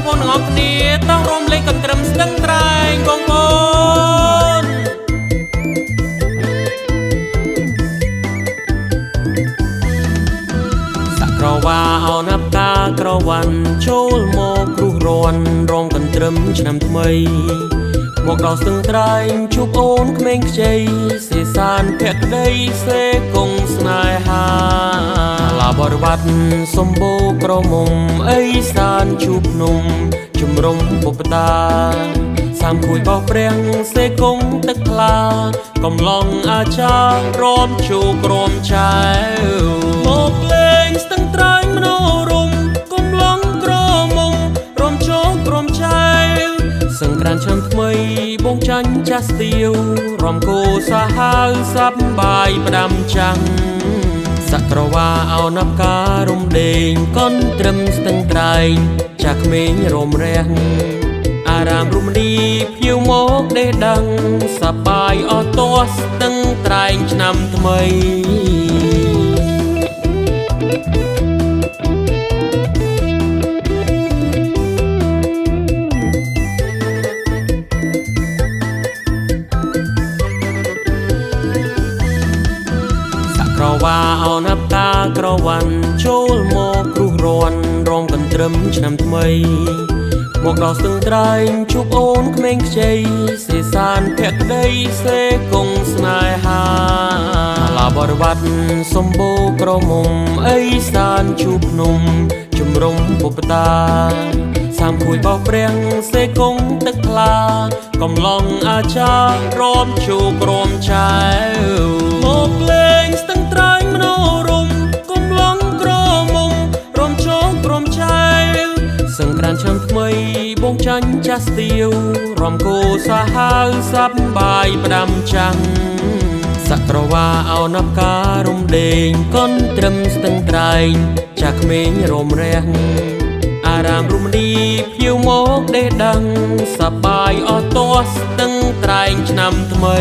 ប្អូនទាំងអស់គ្នាต้องរួមលេងកន្ទ្រឹមស្ទឹងត្រែងបងប្អូនសាក់ក្រវ៉ាអោណាប់តាក្រវ៉ាន់ចូលមកគ្រុះរាន់រងកន្ទ្រឹមឆ្នាំថ្មីមកដល់ស្ទឹងត្រែងជួបអូនក្មេងខ្ចីសេសានភក្តីសេគង់ស្នេហាឡាបរិវត្តសម្បូរក្រមុំអីសានជួបភ្នំជំរុំពុបតាសាមគួយបោះព្រាំងសេគង់ទឹកថ្លាកំឡងអាចារ្យរំជូក្រមចែវមកលេងស្ទឹងត្រែងមនោរម្យកំឡងក្រមុំរំជូក្រមចែវសង្ក្រានឆ្នាំថ្មីបងចាញ់ចាស់ស្ទៀវរំគោសាហាវសាប់បាយផ្ដាំចាំងសក្រវ៉ាអោណាប់ការរំដេងកន់ត្រឹមស្ទឹងត្រែងចាស់ក្មេងរំរះអារាមរមណីភៀវមកដេះដឹងសប្បាយអស់តោះស្ទឹងត្រែងឆ្នាំថ្មីក្រវ៉ាអោណាប់តាក្រវ៉ាន់ចូលមកគ្រុះរាន់រងកន្ទ្រឹមឆ្នាំថ្មីមកដល់ស្ទឹងត្រែងជួបអូនក្មេងខ្ចីសេសានភក្តីសេគង់ស្នេហាឡាបរិវត្តសម្បូរក្រមុំអីសានជួបភ្នំជំរុំពុបតាសាមគួយបោះព្រាំងសេគង់ទឹកថ្លាកំឡងអាចារ្យរំជូក្រមចែវមកលេងស្ទឹងត្រែងមនោរម្យកំឡងក្រមុំរំជូក្រមចែវសង្ក្រានឆ្នាំថ្មីបងចាញ់ចាស់ស្ទៀវរំគោសាហាវសាប់បាយផ្ដាំចាំងសក្រវ៉ាអោណាប់ការរំដេងកន់ត្រឹមស្ទឹងត្រែងចាស់ក្មេងរំរះអារាមរមណីភៀវមកដេះដឹងសប្បាយអស់តោះស្ទឹងត្រែងឆ្នាំថ្មី